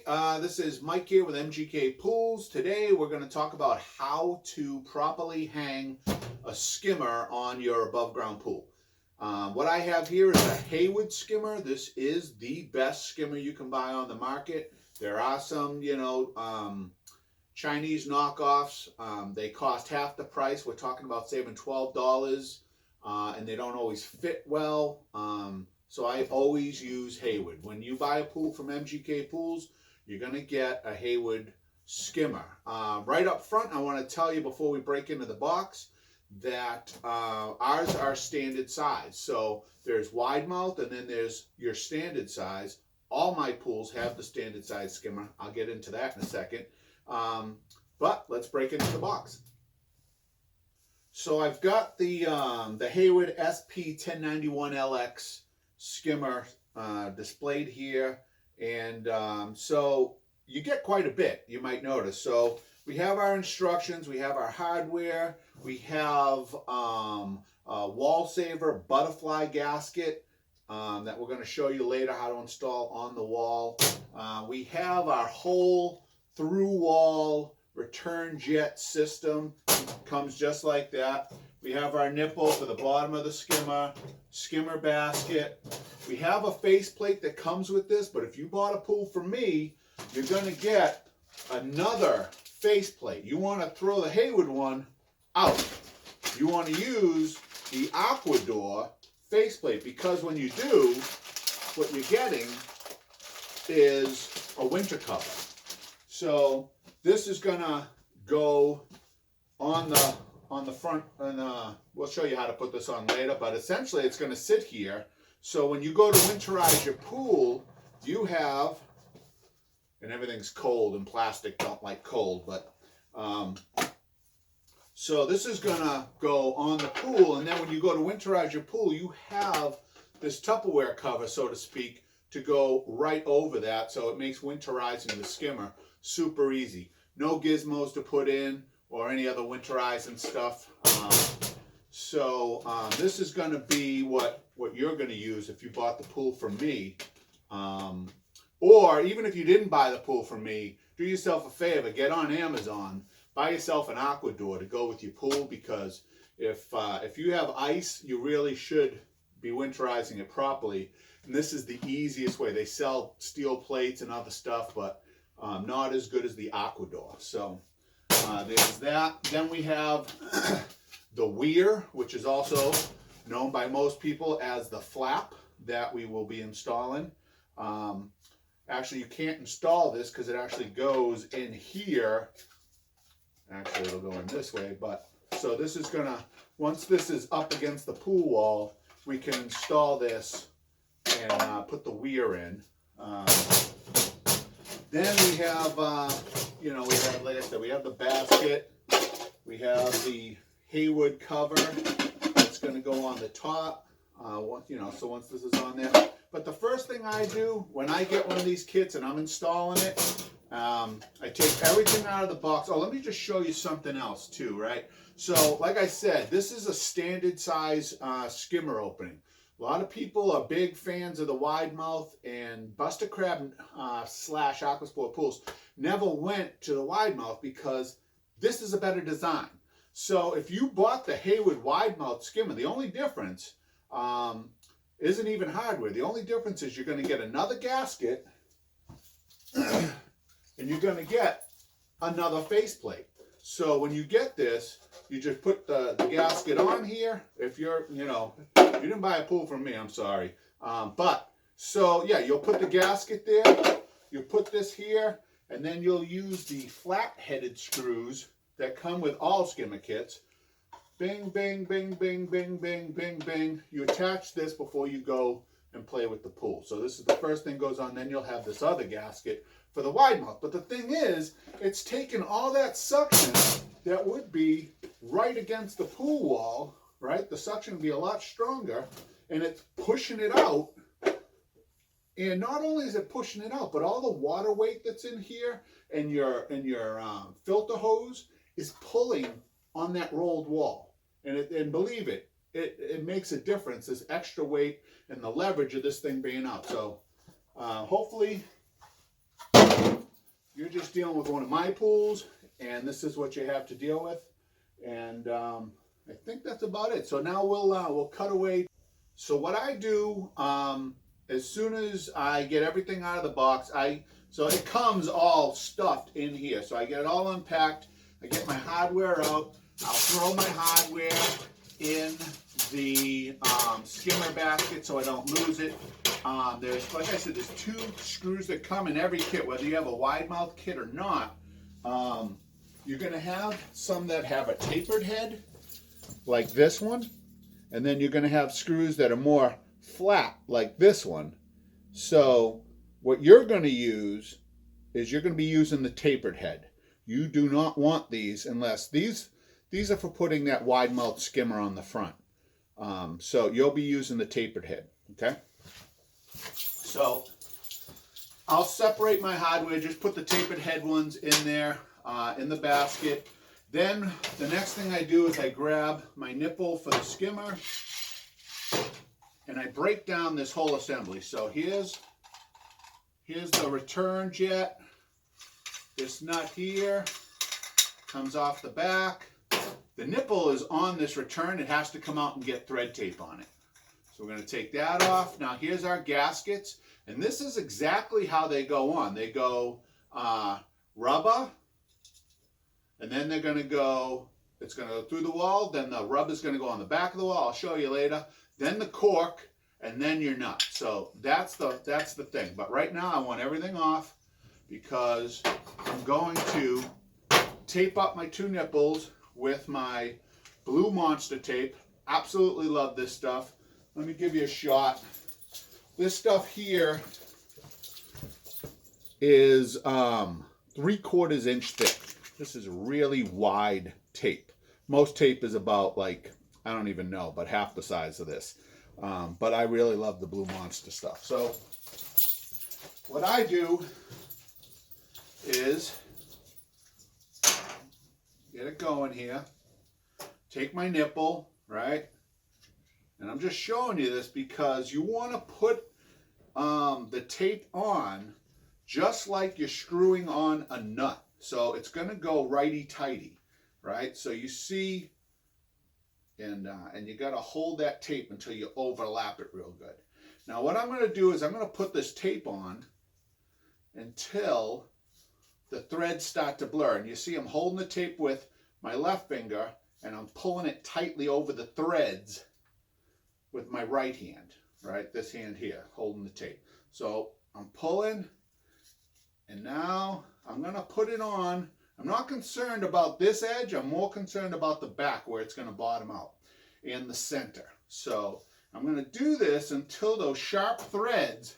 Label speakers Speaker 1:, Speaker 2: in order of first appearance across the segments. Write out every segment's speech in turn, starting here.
Speaker 1: This is Mike here with MGK Pools. Today we're going to talk about how to properly hang a skimmer on your above ground pool. What I have here is a Hayward skimmer. This is the best skimmer you can buy on the market. There are some, Chinese knockoffs. They cost half the price. We're talking about saving $12, and they don't always fit well. So I always use Hayward. When you buy a pool from MGK Pools, you're going to get a Hayward skimmer. Right up front, I want to tell you before we break into the box that ours are standard size. So there's wide mouth and then there's your standard size. All my pools have the standard size skimmer. I'll get into that in a second. But let's break into the box. So I've got the Hayward SP1091LX skimmer displayed here, and so you get quite a bit, you might notice. So we have our instructions, we have our hardware, we have a wall saver butterfly gasket that we're going to show you later how to install on the wall. We have our whole through wall return jet system, comes just like that. We have our nipple for the bottom of the skimmer basket. We have a faceplate that comes with this, but if you bought a pool from me, you're going to get another faceplate. You want to throw the Hayward one out. You want to use the Aquadoor faceplate, because when you do, what you're getting is a winter cover. So this is going to go on the front, and we'll show you how to put this on later, but essentially it's going to sit here. So when you go to winterize your pool, you have, and everything's cold and plastic don't like cold, but so this is going to go on the pool, and then when you go to winterize your pool, you have this Tupperware cover, so to speak, to go right over that, so it makes winterizing the skimmer super easy. No gizmos to put in or any other winterizing stuff. This is going to be what you're going to use if you bought the pool from me. Or even if you didn't buy the pool from me, do yourself a favor, get on Amazon, buy yourself an Aquadoor to go with your pool, because if you have ice, you really should be winterizing it properly. And this is the easiest way. They sell steel plates and other stuff, but not as good as the Aquadoor. So there's that. Then we have the weir, which is also known by most people as the flap that we will be installing. Actually, you can't install this because it actually goes in here. Actually, it'll go in this way, but so this is gonna, once this is up against the pool wall, we can install this and put the weir in. Then we have, we have, like I said, we have the basket. We have the Hayward cover that's going to go on the top. So once this is on there. But the first thing I do when I get one of these kits and I'm installing it, I take everything out of the box. Oh, let me just show you something else too, right? So, like I said, this is a standard size skimmer opening. A lot of people are big fans of the wide mouth, and Buster Crab / Aquasport Pools never went to the wide mouth because this is a better design. So if you bought the Hayward wide mouth skimmer, the only difference isn't even hardware. The only difference is you're going to get another gasket and you're going to get another faceplate. So when you get this, you just put the gasket on here. If you're, you didn't buy a pool from me, I'm sorry. You'll put the gasket there, you'll put this here, and then you'll use the flat-headed screws that come with all skimmer kits. Bing, bing, bing, bing, bing, bing, bing, bing. You attach this before you go and play with the pool. So this is the first thing goes on, then you'll have this other gasket for the wide mouth. But the thing is, it's taken all that suction that would be right against the pool wall, right? The suction would be a lot stronger, and it's pushing it out. And not only is it pushing it out, but all the water weight that's in here and your filter hose is pulling on that rolled wall. And believe it, it makes a difference, this extra weight and the leverage of this thing being out. So hopefully just dealing with one of my pools, and this is what you have to deal with. And I think that's about it. So now we'll cut away. So what I do, as soon as I get everything out of the box, so it comes all stuffed in here. So I get it all unpacked. I get my hardware out. I'll throw my hardware in the skimmer basket so I don't lose it. There's, like I said, there's 2 screws that come in every kit, whether you have a wide mouth kit or not. You're going to have some that have a tapered head, like this one, and then you're going to have screws that are more flat, like this one. So what you're going to use is you're going to be using the tapered head. You do not want these unless these are for putting that wide mouth skimmer on the front. So you'll be using the tapered head, okay? So I'll separate my hardware, just put the tapered head ones in there, in the basket. Then the next thing I do is I grab my nipple for the skimmer and I break down this whole assembly. So here's the return jet. This nut here comes off the back. The nipple is on this return. It has to come out and get thread tape on it. So we're going to take that off. Now here's our gaskets. And this is exactly how they go on. They go rubber, and then they're going to go, it's going to go through the wall, then the rubber is going to go on the back of the wall. I'll show you later. Then the cork, and then your nut. So that's the thing. But right now I want everything off because I'm going to tape up my 2 nipples with my blue monster tape. Absolutely love this stuff. Let me give you a shot. This stuff here is 3/4 inch thick. This is really wide tape. Most tape is about, like, I don't even know, but half the size of this. But I really love the blue monster stuff. So what I do is get it going here. Take my nipple, right? And I'm just showing you this because you want to put the tape on just like you're screwing on a nut. So it's going to go righty-tighty, right? So you see, and you got to hold that tape until you overlap it real good. Now what I'm going to do is I'm going to put this tape on until the threads start to blur. And you see I'm holding the tape with my left finger and I'm pulling it tightly over the threads with my right hand, right? This hand here, holding the tape. So I'm pulling, and now I'm gonna put it on. I'm not concerned about this edge, I'm more concerned about the back where it's gonna bottom out, and the center. So I'm gonna do this until those sharp threads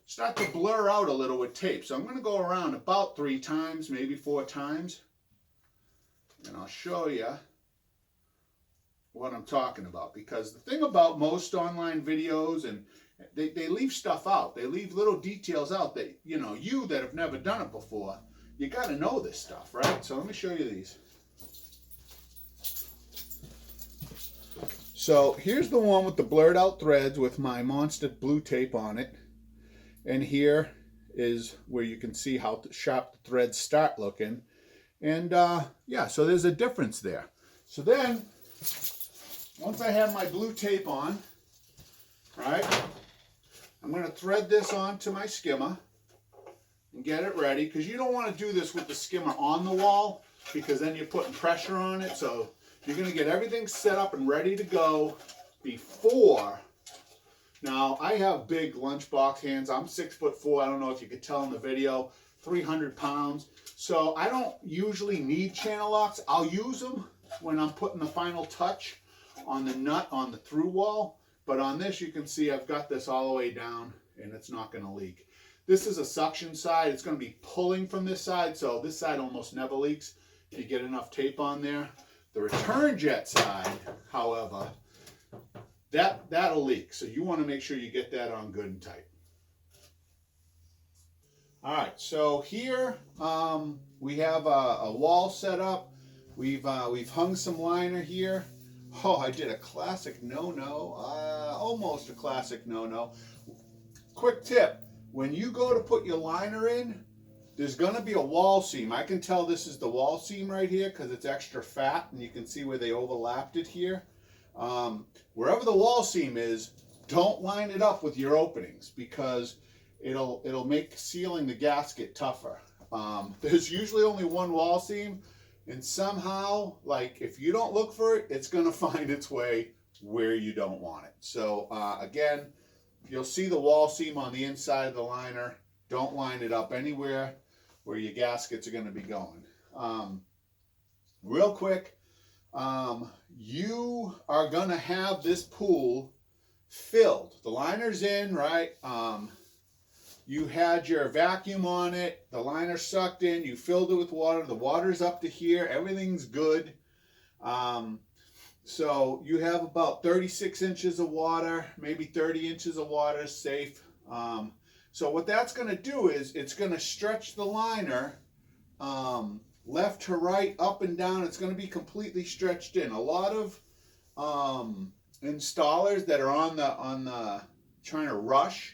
Speaker 1: start to blur out a little with tape. So I'm gonna go around about 3 times, maybe 4 times, and I'll show you what I'm talking about. Because the thing about most online videos, and they leave stuff out. They leave little details out that, you know, you that have never done it before, you got to know this stuff, right? So let me show you these. So here's the one with the blurred out threads with my monster blue tape on it. And here is where you can see how sharp the threads start looking. And yeah, so there's a difference there. So then, once I have my blue tape on, right, I'm going to thread this onto my skimmer and get it ready, because you don't want to do this with the skimmer on the wall, because then you're putting pressure on it. So you're going to get everything set up and ready to go before. Now, I have big lunchbox hands. I'm 6'4". I don't know if you could tell in the video, 300 pounds. So I don't usually need channel locks. I'll use them when I'm putting the final touch on the nut on the through wall. But on this, you can see I've got this all the way down and it's not going to leak. This is a suction side. It's going to be pulling from this side, so this side almost never leaks if you get enough tape on there. The return jet side, however, that'll leak. So you want to make sure you get that on good and tight. All right, so here we have a wall set up. We've hung some liner here. Oh, I did a classic no-no, almost a classic no-no. Quick tip, when you go to put your liner in, there's going to be a wall seam. I can tell this is the wall seam right here because it's extra fat, and you can see where they overlapped it here. Wherever the wall seam is, don't line it up with your openings because it'll make sealing the gasket tougher. There's usually only one wall seam, and somehow, like, if you don't look for it, it's going to find its way where you don't want it. So again, you'll see the wall seam on the inside of the liner. Don't line it up anywhere where your gaskets are going to be going. Real quick, you are going to have this pool filled. The liner's in, right? You had your vacuum on it, the liner sucked in, you filled it with water, the water's up to here, everything's good. So you have about 36 inches of water, maybe 30 inches of water is safe. So what that's going to do is it's going to stretch the liner left to right, up and down. It's going to be completely stretched in. A lot of installers that are on the trying to rush,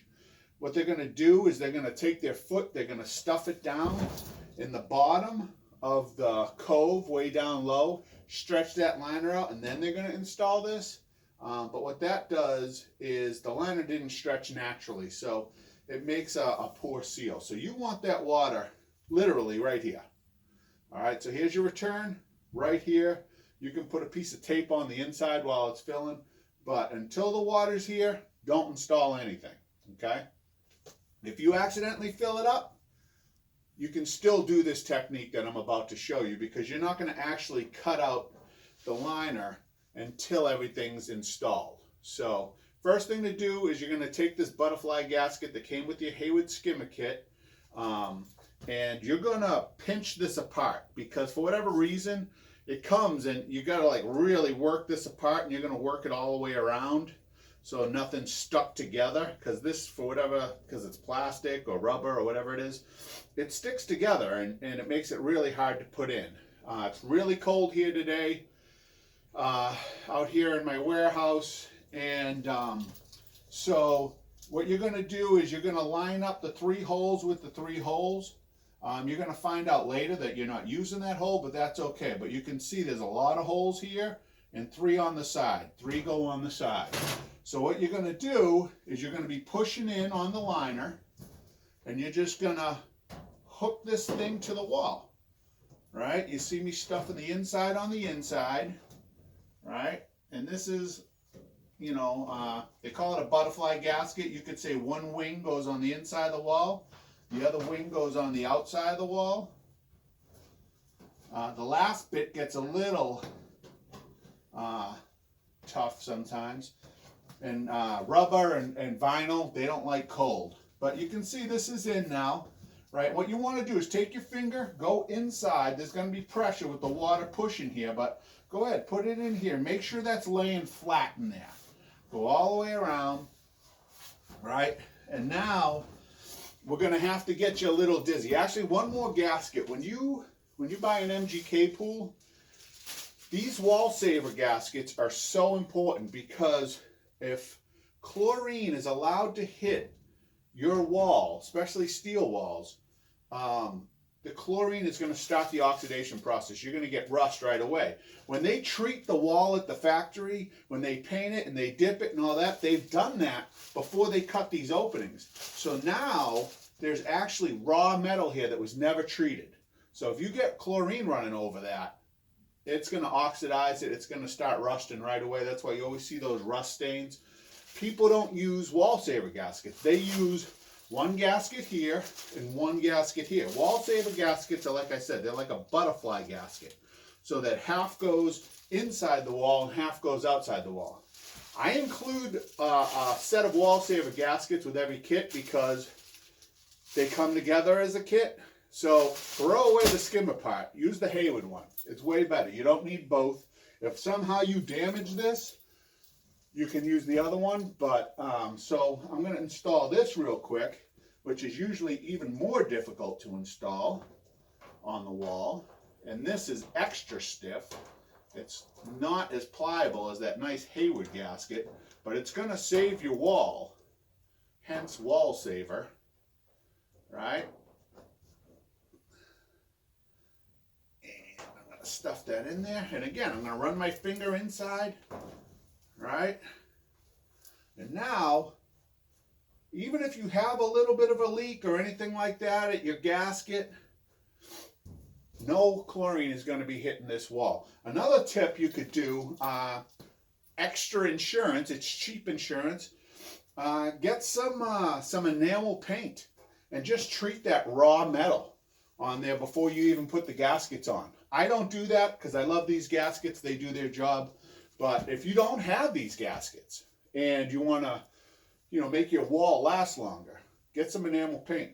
Speaker 1: what they're going to do is they're going to take their foot, they're going to stuff it down in the bottom of the cove way down low, stretch that liner out, and then they're going to install this. But what that does is the liner didn't stretch naturally, so it makes a poor seal. So you want that water literally right here. All right, so here's your return right here. You can put a piece of tape on the inside while it's filling, but until the water's here, don't install anything, okay? If you accidentally fill it up, you can still do this technique that I'm about to show you because you're not going to actually cut out the liner until everything's installed. So first thing to do is you're going to take this butterfly gasket that came with your Hayward Skimmer kit, and you're going to pinch this apart because for whatever reason it comes and you got to like really work this apart, and you're going to work it all the way around so nothing's stuck together, because this, for whatever, because it's plastic or rubber or whatever it is, it sticks together and it makes it really hard to put in. It's really cold here today out here in my warehouse, and so what you're going to do is you're going to line up the 3 holes with the 3 holes. You're going to find out later that you're not using that hole, but that's okay. But you can see there's a lot of holes here and 3 on the side. 3 go on the side. So what you're going to do is you're going to be pushing in on the liner, and you're just going to hook this thing to the wall, right? You see me stuffing the inside on the inside, right? And this is, you know, they call it a butterfly gasket. You could say one wing goes on the inside of the wall, the other wing goes on the outside of the wall. The last bit gets a little tough sometimes. And rubber and vinyl, they don't like cold. But you can see this is in now, right? What you want to do is take your finger, go inside. There's going to be pressure with the water pushing here, but go ahead, put it in here. Make sure that's laying flat in there. Go all the way around, right? And now we're going to have to get you a little dizzy. Actually, one more gasket. When you buy an MGK pool, these wall saver gaskets are so important because if chlorine is allowed to hit your wall, especially steel walls, the chlorine is going to start the oxidation process. You're going to get rust right away. When they treat the wall at the factory, when they paint it and they dip it and all that, they've done that before they cut these openings. So now there's actually raw metal here that was never treated. So if you get chlorine running over that, it's going to oxidize it. It's going to start rusting right away. That's why you always see those rust stains. People don't use wall saver gaskets. They use one gasket here and one gasket here. Wall saver gaskets are, like I said, they're like a butterfly gasket. So that half goes inside the wall and half goes outside the wall. I include a set of wall saver gaskets with every kit because they come together as a kit. So throw away the Skimmer part. Use the Hayward one. It's way better. You don't need both. If somehow you damage this, you can use the other one. But so I'm going to install this real quick, which is usually even more difficult to install on the wall. And this is extra stiff. It's not as pliable as that nice Hayward gasket, but it's going to save your wall. Hence wall saver, right? stuff that in there. And again, I'm going to run my finger inside, right? And now, even if you have a little bit of a leak or anything like that at your gasket, no chlorine is going to be hitting this wall. Another tip you could do, extra insurance, it's cheap insurance, get some enamel paint and just treat that raw metal on there before you even put the gaskets on. I don't do that because I love these gaskets, they do their job. But if you don't have these gaskets and you want to, you know, make your wall last longer, get some enamel paint,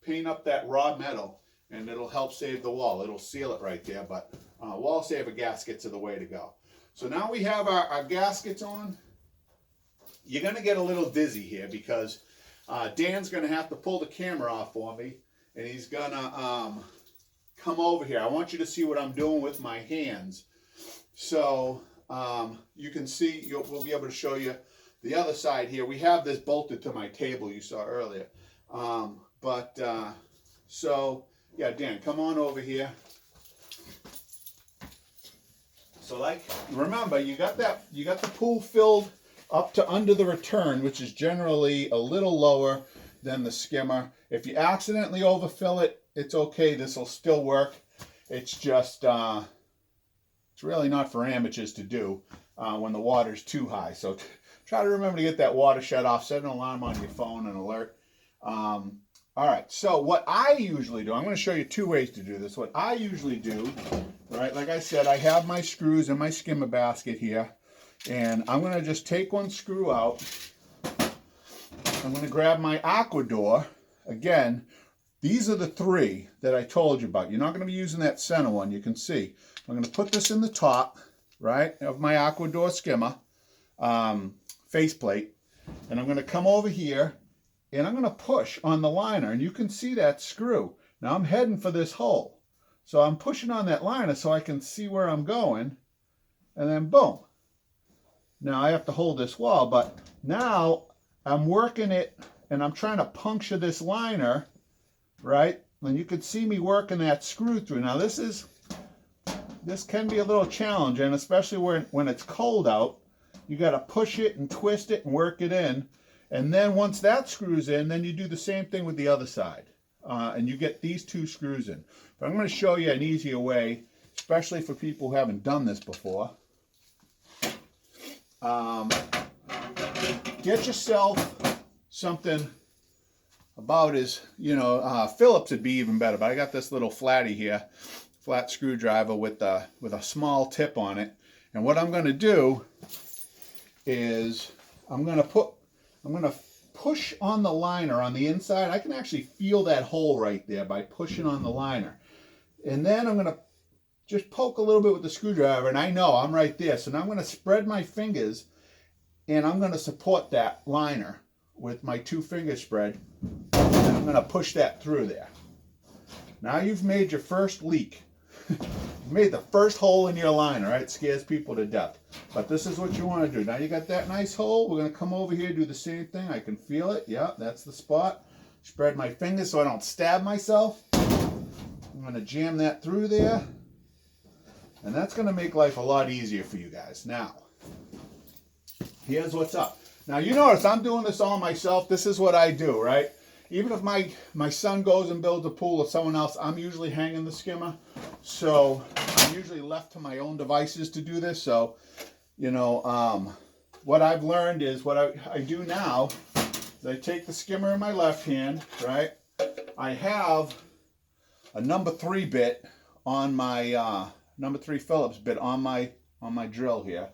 Speaker 1: paint up that raw metal, and it'll help save the wall. It'll seal it right there, but wall saver gaskets are the way to go. So now we have our gaskets on. You're going to get a little dizzy here because Dan's going to have to pull the camera off for me, and he's going to come over here. I want you to see what I'm doing with my hands. So you can see, we'll be able to show you the other side here. We have this bolted to my table you saw earlier. So yeah, Dan, come on over here. So like, remember, you got the pool filled up to under the return, which is generally a little lower than the skimmer. If you accidentally overfill it, it's okay. This will still work. It's just, it's really not for amateurs to do when the water's too high. So try to remember to get that water shut off. Set an alarm on your phone and alert. All right, so what I usually do, I'm going to show you two ways to do this. What I usually do, right, like I said, I have my screws in my skimmer basket here, and I'm going to just take one screw out. I'm going to grab my Aquadoor. Again, these are the three that I told you about. You're not going to be using that center one, you can see. I'm going to put this in the top, right, of my Aquadoor skimmer faceplate, and I'm going to come over here, and I'm going to push on the liner, and you can see that screw. Now I'm heading for this hole. So I'm pushing on that liner so I can see where I'm going, and then boom. Now I have to hold this wall, but now I'm working it, and I'm trying to puncture this liner, right? And you can see me working that screw through. Now this can be a little challenging, especially when it's cold out. You got to push it and twist it and work it in. And then once that screws in, then you do the same thing with the other side. And you get these two screws in. But I'm going to show you an easier way, especially for people who haven't done this before. Get yourself something about as, Phillips would be even better. But I got this little flatty here, flat screwdriver with a small tip on it. And what I'm going to do is I'm going to push on the liner on the inside. I can actually feel that hole right there by pushing on the liner. And then I'm going to just poke a little bit with the screwdriver, and I know I'm right there. So now I'm going to spread my fingers, and I'm going to support that liner with my two finger spread. And I'm going to push that through there. Now you've made your first leak. You made the first hole in your liner, right? It scares people to death. But this is what you want to do. Now you got that nice hole. We're going to come over here, do the same thing. I can feel it. Yeah, that's the spot. Spread my fingers so I don't stab myself. I'm going to jam that through there. And that's going to make life a lot easier for you guys. Now, here's what's up. Now you notice I'm doing this all myself. This is what I do, right? Even if my son goes and builds a pool with someone else, I'm usually hanging the skimmer. So I'm usually left to my own devices to do this. So, what I've learned is what I do now is I take the skimmer in my left hand, right? I have a number 3 bit on my number 3 Phillips bit on my drill here.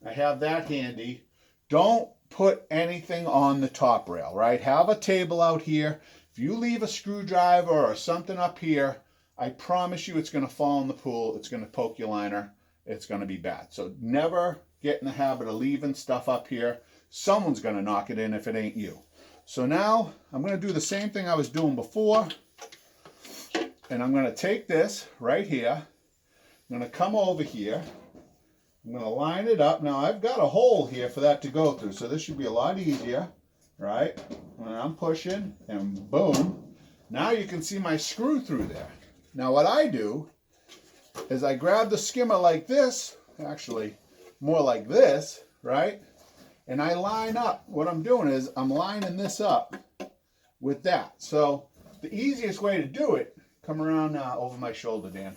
Speaker 1: I have that handy. Don't put anything on the top rail, right? Have a table out here. If you leave a screwdriver or something up here, I promise you it's going to fall in the pool. It's going to poke your liner. It's going to be bad. So never get in the habit of leaving stuff up here. Someone's going to knock it in if it ain't you. So now I'm going to do the same thing I was doing before. And I'm going to take this right here. I'm going to come over here. I'm going to line it up. Now I've got a hole here for that to go through, so this should be a lot easier, right? When I'm pushing, and boom. Now you can see my screw through there. Now what I do is I grab the skimmer like this, actually more like this, right? And I line up. What I'm doing is I'm lining this up with that. So the easiest way to do it, come around over my shoulder, Dan.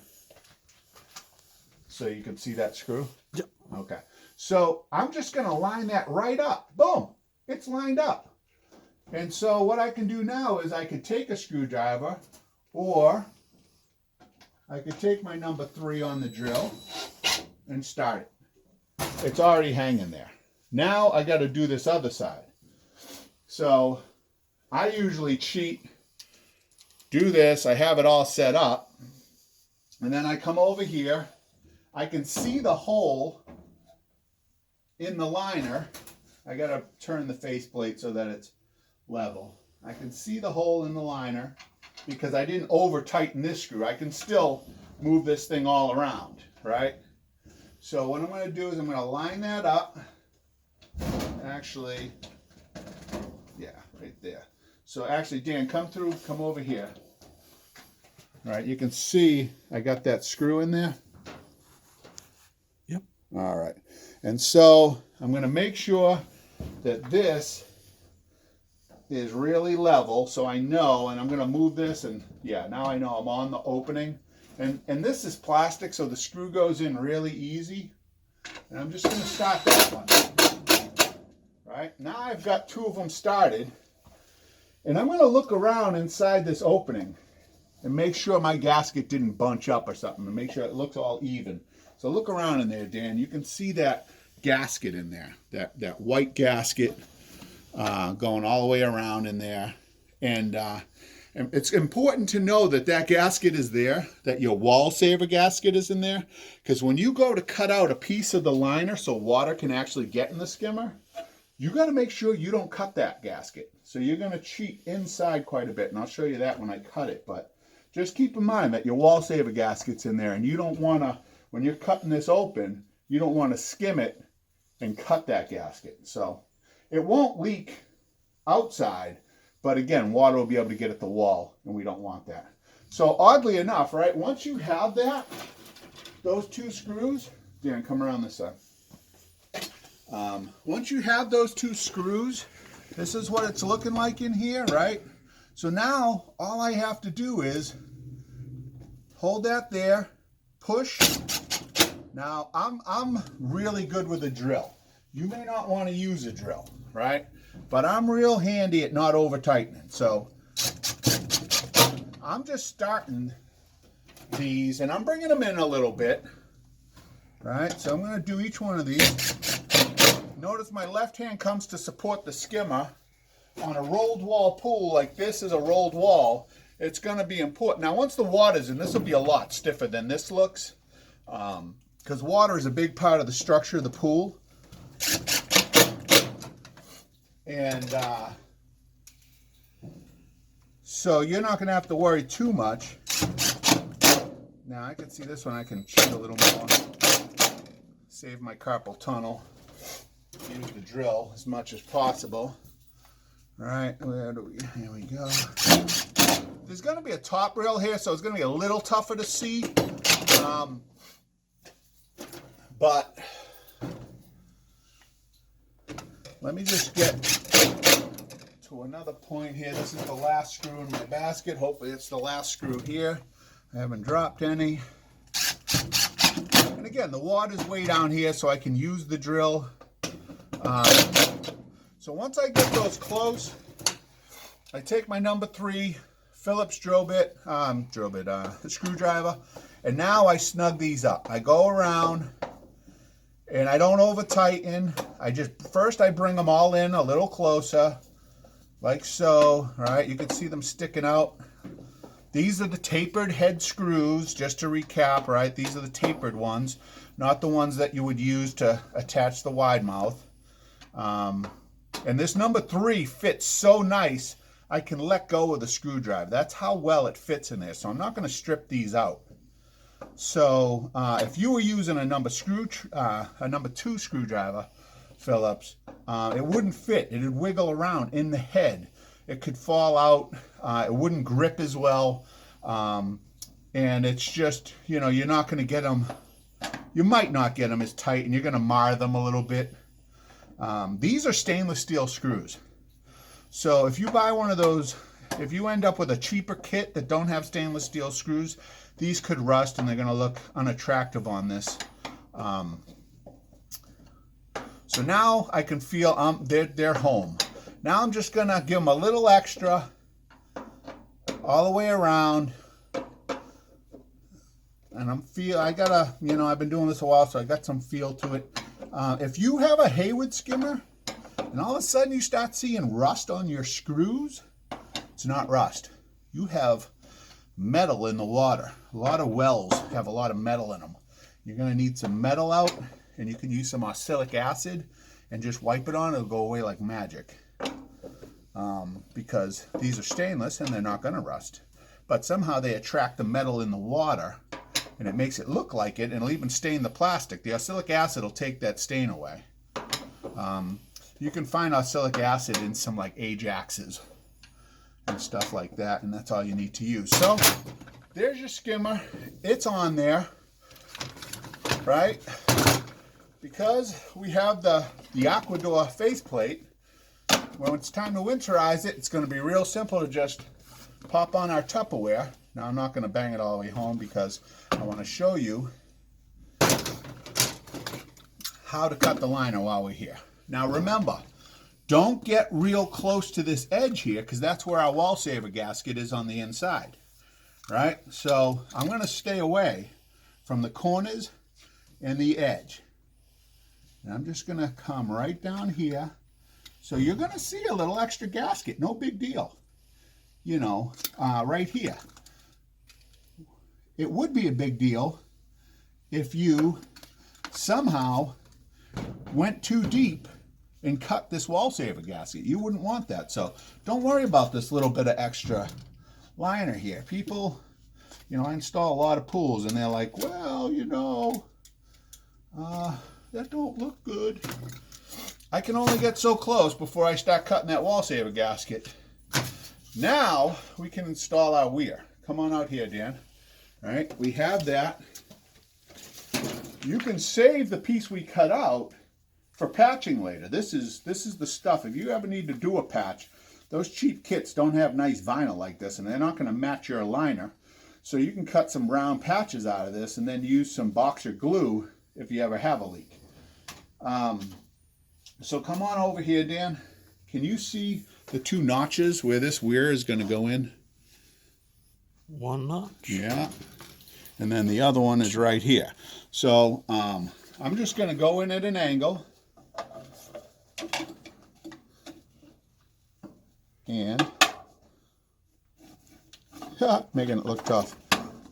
Speaker 1: So you can see that screw?
Speaker 2: Yep.
Speaker 1: Okay. So I'm just going to line that right up. Boom. It's lined up. And so what I can do now is I could take a screwdriver, or I could take my number 3 on the drill and start it. It's already hanging there. Now I got to do this other side. So I usually cheat, do this, I have it all set up, and then I come over here. I can see the hole in the liner. I got to turn the faceplate so that it's level. I can see the hole in the liner because I didn't over tighten this screw. I can still move this thing all around, right? So what I'm going to do is I'm going to line that up. Actually, yeah, right there. So actually, Dan, come over here. All right, you can see I got that screw in there.
Speaker 2: Yep.
Speaker 1: All right. And so I'm going to make sure that this is really level, so I know, and I'm going to move this, and yeah, now I know I'm on the opening. And this is plastic, so the screw goes in really easy. And I'm just going to start that one. Right? Now I've got 2 of them started, and I'm going to look around inside this opening and make sure my gasket didn't bunch up or something, and make sure it looks all even. So look around in there, Dan. You can see that gasket in there, that white gasket going all the way around in there. And it's important to know that that gasket is there, that your wall saver gasket is in there, because when you go to cut out a piece of the liner so water can actually get in the skimmer, you got to make sure you don't cut that gasket. So you're going to cheat inside quite a bit, and I'll show you that when I cut it. But just keep in mind that your wall saver gasket's in there, and you don't want to, when you're cutting this open, you don't want to skim it and cut that gasket. So it won't leak outside, but again, water will be able to get at the wall, and we don't want that. So oddly enough, right, once you have that, those 2 screws, Dan, come around this side. Once you have those 2 screws, this is what it's looking like in here, right? So now all I have to do is hold that there, push. Now I'm really good with a drill. You may not want to use a drill, right? But I'm real handy at not over tightening. So I'm just starting these, and I'm bringing them in a little bit, right? So I'm going to do each one of these. Notice my left hand comes to support the skimmer. On a rolled wall pool like this is a rolled wall, it's going to be important. Now once the water's in, this will be a lot stiffer than this looks, because water is a big part of the structure of the pool. And so you're not going to have to worry too much. Now I can see this one, I can cheat a little more, save my carpal tunnel, use the drill as much as possible. All right, where do we, here we go. There's going to be a top rail here, so it's going to be a little tougher to see. But let me just get to another point here. This is the last screw in my basket. Hopefully it's the last screw here. I haven't dropped any. And again, the water's way down here, so I can use the drill. So once I get those close, I take my number 3 Phillips drill bit, screwdriver, and now I snug these up. I go around, and I don't over tighten. First I bring them all in a little closer, like so. All right, you can see them sticking out. These are the tapered head screws, just to recap, right? These are the tapered ones, not the ones that you would use to attach the wide mouth. And this number 3 fits so nice, I can let go of the screwdriver. That's how well it fits in there. So I'm not going to strip these out. So if you were using a number 2 screwdriver, Phillips, it wouldn't fit. It would wiggle around in the head. It could fall out. It wouldn't grip as well. And it's just, you know, you're not going to get them, you might not get them as tight, and you're going to mar them a little bit. These are stainless steel screws. So if you buy one of those, if you end up with a cheaper kit that don't have stainless steel screws, these could rust and they're going to look unattractive on this. So now I can feel they're home. Now I'm just going to give them a little extra all the way around. And I gotta, you know, I've been doing this a while, so I got some feel to it. If you have a Hayward skimmer and all of a sudden you start seeing rust on your screws, it's not rust. You have metal in the water. A lot of wells have a lot of metal in them. You're gonna need some metal out, and you can use some oxalic acid and just wipe it on, it'll go away like magic. Because these are stainless and they're not gonna rust. But somehow they attract the metal in the water, and it makes it look like it, and it'll even stain the plastic. The oxalic acid will take that stain away. You can find oxalic acid in some like Ajaxes and stuff like that, and that's all you need to use. So there's your skimmer. It's on there, right? Because we have the Aquadoor faceplate, when it's time to winterize it, it's going to be real simple to just pop on our Tupperware. Now I'm not going to bang it all the way home because I want to show you how to cut the liner while we're here. Now remember, don't get real close to this edge here because that's where our wall saver gasket is on the inside, right? So I'm going to stay away from the corners and the edge. And I'm just going to come right down here. So you're going to see a little extra gasket, no big deal, you know, right here. It would be a big deal if you somehow went too deep and cut this wall saver gasket. You wouldn't want that. So don't worry about this little bit of extra liner here. People, you know, I install a lot of pools and they're like, well, you know, that don't look good. I can only get so close before I start cutting that wall saver gasket. Now we can install our weir. Come on out here, Dan. All right, we have that. You can save the piece we cut out for patching later. This is the stuff. If you ever need to do a patch, those cheap kits don't have nice vinyl like this, and they're not going to match your liner. So you can cut some round patches out of this and then use some boxer glue if you ever have a leak. So come on over here, Dan. Can you see the two notches where this weir is going to go in?
Speaker 2: One notch.
Speaker 1: Yeah. And then the other one is right here. So I'm just going to go in at an angle. And making it look tough.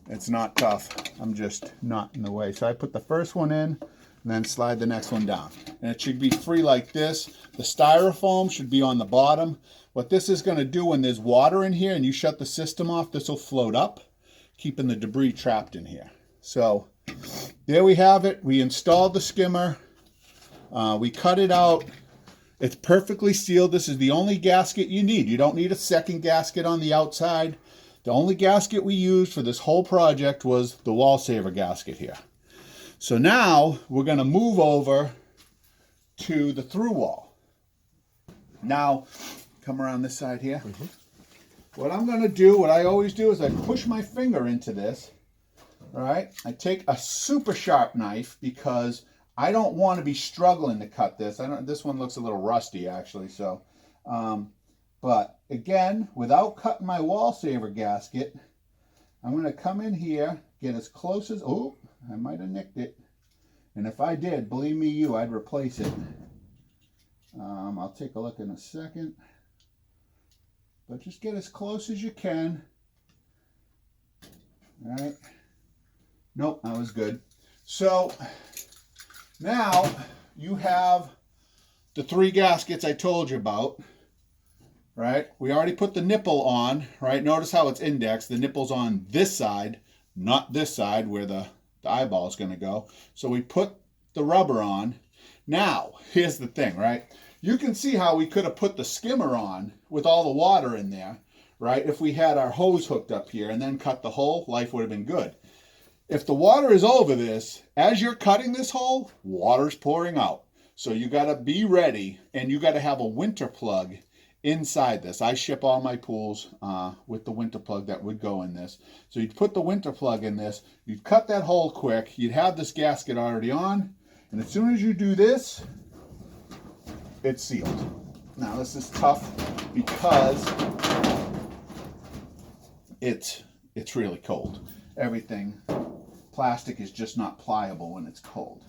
Speaker 1: It's not tough. I'm just not in the way. So I put the first one in and then slide the next one down. And it should be free like this. The styrofoam should be on the bottom. What this is going to do when there's water in here and you shut the system off, this will float up, keeping the debris trapped in here. So there we have it. We installed the skimmer. We cut it out. It's perfectly sealed. This is the only gasket you need. You don't need a second gasket on the outside. The only gasket we used for this whole project was the wall saver gasket here. So now we're going to move over to the through wall. Now, come around this side here. What I'm going to do, what I always do, is I push my finger into this. All right. I take a super sharp knife because I don't want to be struggling to cut this. This one looks a little rusty actually. So, but again, without cutting my wall saver gasket, I'm going to come in here, get as close as, oh, I might have nicked it. And if I did, believe me you, I'd replace it. I'll take a look in a second. But just get as close as you can. All right. Nope, that was good. So now you have the three gaskets I told you about, right? We already put the nipple on, right? Notice how it's indexed. The nipple's on this side, not this side where the eyeball is going to go. So we put the rubber on. Now, here's the thing, right? You can see how we could have put the skimmer on with all the water in there, right? If we had our hose hooked up here and then cut the hole, life would have been good. If the water is over this, as you're cutting this hole, water's pouring out. So you got to be ready, and you got to have a winter plug inside this. I ship all my pools with the winter plug that would go in this. So you'd put the winter plug in this, you'd cut that hole quick, you'd have this gasket already on, and as soon as you do this, it's sealed. Now this is tough because it's really cold. Everything, plastic is just not pliable when it's cold,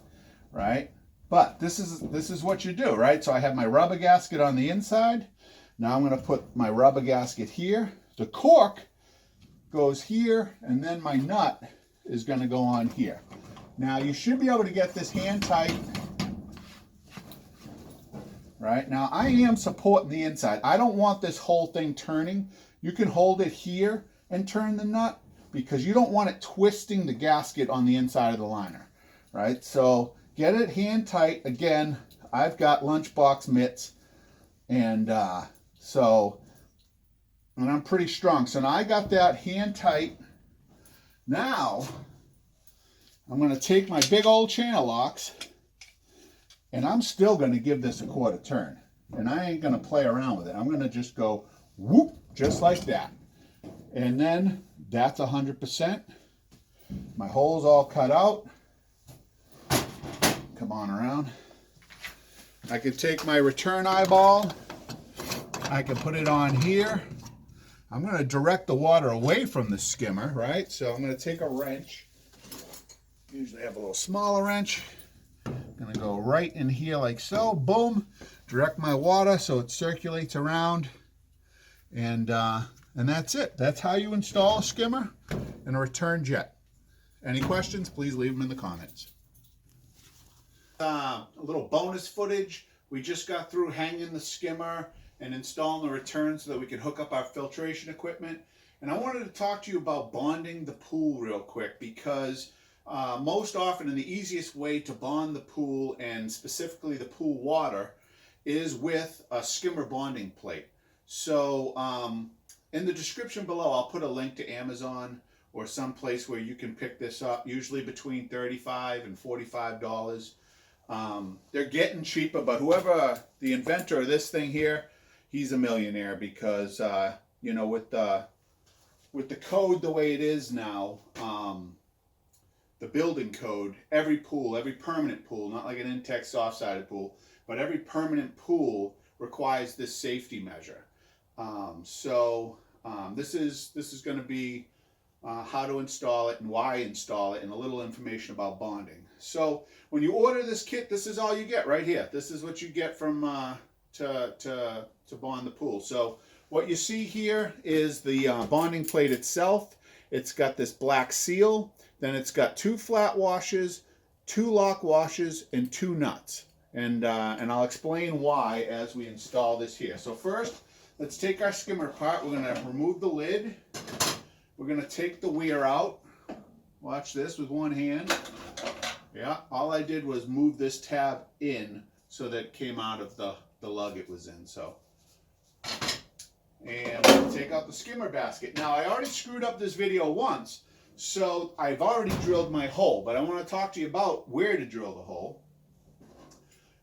Speaker 1: right? But this is what you do, right? So I have my rubber gasket on the inside. Now I'm going to put my rubber gasket here. The cork goes here, and then my nut is going to go on here. Now you should be able to get this hand tight. Right? Now I am supporting the inside. I don't want this whole thing turning. You can hold it here and turn the nut because you don't want it twisting the gasket on the inside of the liner. Right? So get it hand tight. Again, I've got lunchbox mitts, and and I'm pretty strong. So now I got that hand tight. Now I'm going to take my big old channel locks, and I'm still going to give this a quarter turn. And I ain't going to play around with it. I'm going to just go whoop, just like that. And then that's 100%. My hole's all cut out. Come on around. I could take my return eyeball. I can put it on here. I'm going to direct the water away from the skimmer, right? So I'm going to take a wrench. Usually have a little smaller wrench. Going to go right in here like so. Boom. Direct my water so it circulates around. And that's it. That's how you install a skimmer and a return jet. Any questions, please leave them in the comments. A little bonus footage. We just got through hanging the skimmer and installing the return so that we can hook up our filtration equipment. And I wanted to talk to you about bonding the pool real quick, because most often, and the easiest way to bond the pool, and specifically the pool water, is with a skimmer bonding plate. So in the description below, I'll put a link to Amazon or some place where you can pick this up, usually between $35 and $45. They're getting cheaper, but whoever the inventor of this thing here, he's a millionaire, because you know, with the code the way it is now, the building code, every pool, every permanent pool, not like an Intex soft-sided pool, but every permanent pool requires this safety measure. This is going to be how to install it and why install it, and a little information about bonding. So when you order this kit, this is all you get right here. This is what you get from to bond the pool. So what you see here is the bonding plate itself. It's got this black seal. Then it's got 2 flat washers, 2 lock washers, and 2 nuts. And I'll explain why as we install this here. So first, let's take our skimmer apart. We're going to remove the lid. We're going to take the weir out. Watch this with one hand. Yeah, all I did was move this tab in so that it came out of the lug it was in. So, and take out the skimmer basket. Now, I already screwed up this video once, so I've already drilled my hole, but I want to talk to you about where to drill the hole.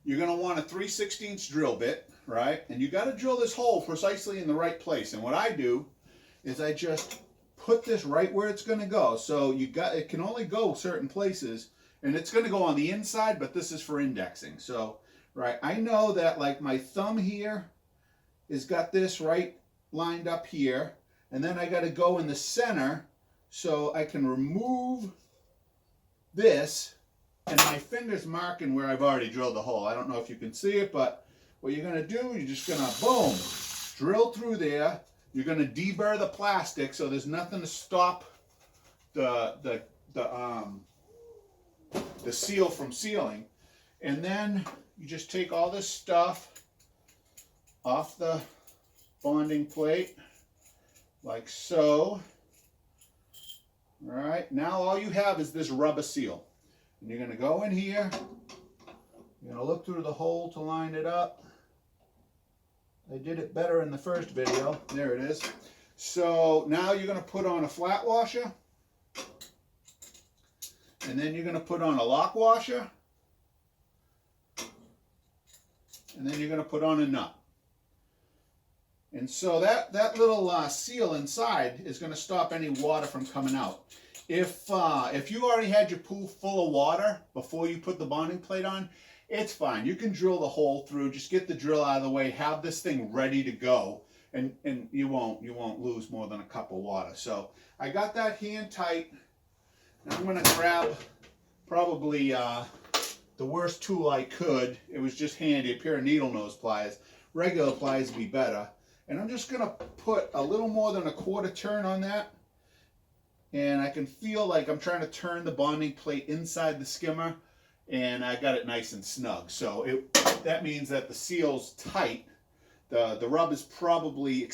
Speaker 1: You're going to want a 3/16 drill bit, right? And you got to drill this hole precisely in the right place. And what I do is I just put this right where it's going to go. So it can only go certain places, and it's going to go on the inside, but this is for indexing. So, right, I know that like my thumb here has got this right lined up here, and then I got to go in the center so I can remove this, and my finger's marking where I've already drilled the hole. I don't know if you can see it, but what you're going to do, you're just going to, boom, drill through there. You're going to deburr the plastic so there's nothing to stop the seal from sealing. And then you just take all this stuff off the bonding plate, like so. All right, now all you have is this rubber seal. And you're going to go in here, you're going to look through the hole to line it up. I did it better in the first video. There it is. So now you're going to put on a flat washer, and then you're going to put on a lock washer, and then you're going to put on a nut. And so that little seal inside is going to stop any water from coming out. If you already had your pool full of water before you put the bonding plate on, it's fine. You can drill the hole through. Just get the drill out of the way. Have this thing ready to go, and you won't lose more than a cup of water. So I got that hand tight. Now I'm going to grab probably the worst tool I could. It was just handy, a pair of needle nose pliers. Regular pliers would be better. And I'm just going to put a little more than a quarter turn on that. And I can feel like I'm trying to turn the bonding plate inside the skimmer, and I got it nice and snug. So that means that the seal's tight. The rub is probably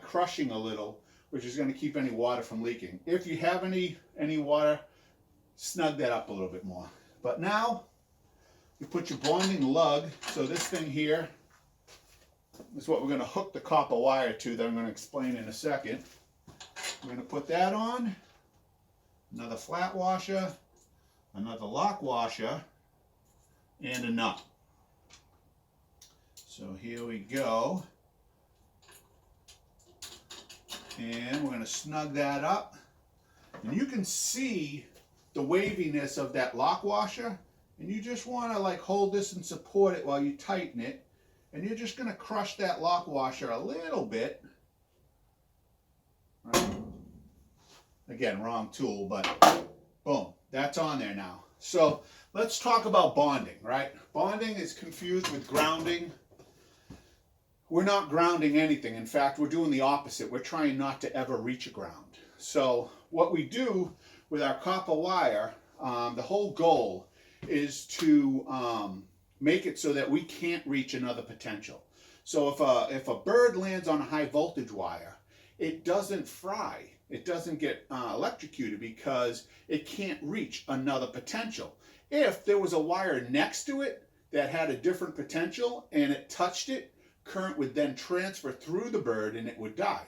Speaker 1: crushing a little, which is going to keep any water from leaking. If you have any water, snug that up a little bit more. But now you put your bonding lug. So this thing here is what we're going to hook the copper wire to that I'm going to explain in a second. We're going to put that on, another flat washer, another lock washer, and a nut. So here we go. And we're going to snug that up. And you can see the waviness of that lock washer. And you just want to like hold this and support it while you tighten it. And you're just going to crush that lock washer a little bit. Right. Again, wrong tool, but boom, that's on there now. So let's talk about bonding, right? Bonding is confused with grounding. We're not grounding anything. In fact, we're doing the opposite. We're trying not to ever reach a ground. So what we do with our copper wire, the whole goal is to make it so that we can't reach another potential. So if a bird lands on a high voltage wire, it doesn't fry. It doesn't get electrocuted because it can't reach another potential. If there was a wire next to it that had a different potential and it touched it, current would then transfer through the bird and it would die.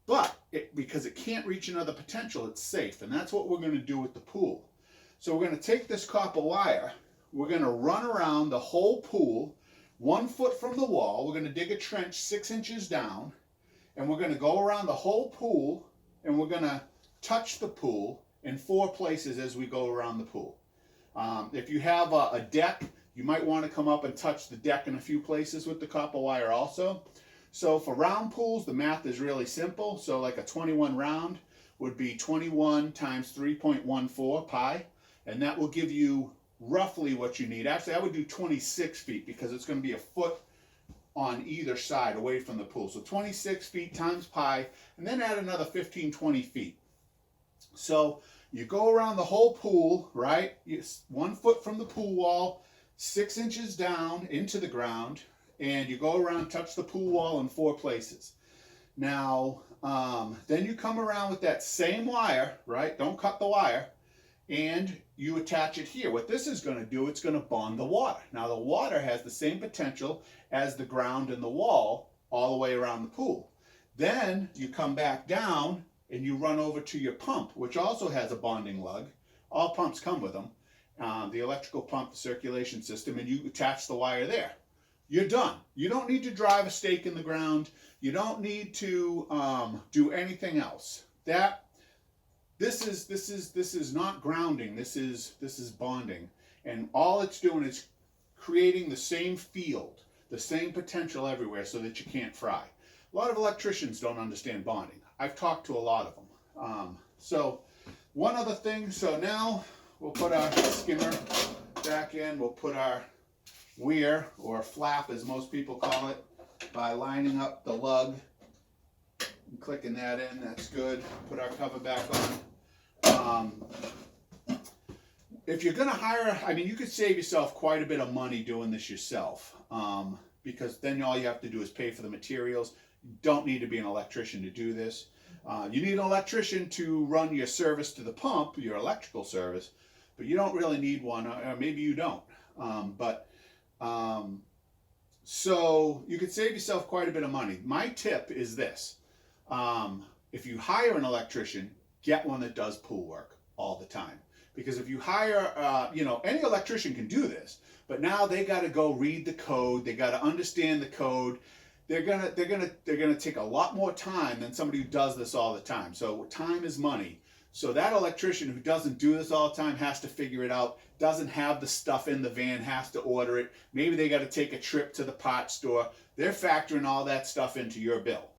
Speaker 1: But because it can't reach another potential, it's safe. And that's what we're going to do with the pool. So we're going to take this copper wire, we're going to run around the whole pool 1 foot from the wall. We're going to dig a trench 6 inches down, and we're going to go around the whole pool, and we're going to touch the pool in 4 places as we go around the pool. If you have a deck, you might want to come up and touch the deck in a few places with the copper wire also. So for round pools, the math is really simple. So like a 21 round would be 21 times 3.14 pi, and that will give you roughly what you need. Actually, I would do 26 feet because it's going to be a foot on either side away from the pool. So 26 feet times pi, and then add another 15, 20 feet. So you go around the whole pool, right? 1 foot from the pool wall, 6 inches down into the ground, and you go around, touch the pool wall in 4 places. Now, then you come around with that same wire, right? Don't cut the wire. And you attach it here. What this is going to do, it's going to bond the water. Now the water has the same potential as the ground and the wall all the way around the pool. Then you come back down and you run over to your pump, which also has a bonding lug. All pumps come with them. The electrical pump, the circulation system, and you attach the wire there. You're done. You don't need to drive a stake in the ground. You don't need to do anything else. This is not grounding. This is bonding, and all it's doing is creating the same field, the same potential everywhere, so that you can't fry. A lot of electricians don't understand bonding. I've talked to a lot of them. So one other thing. So now we'll put our skimmer back in. We'll put our weir, or flap as most people call it, by lining up the lug and clicking that in. That's good. Put our cover back on. If you're going to hire, I mean, you could save yourself quite a bit of money doing this yourself, because then all you have to do is pay for the materials. You don't need to be an electrician to do this. You need an electrician to run your service to the pump, your electrical service, but you don't really need one, or maybe you don't. So you could save yourself quite a bit of money. My tip is this. if you hire an electrician, get one that does pool work all the time. Because if you hire, any electrician can do this, but now they got to go read the code. They got to understand the code. They're gonna take a lot more time than somebody who does this all the time. So time is money. So that electrician who doesn't do this all the time has to figure it out, doesn't have the stuff in the van, has to order it. Maybe they got to take a trip to the parts store. They're factoring all that stuff into your bill.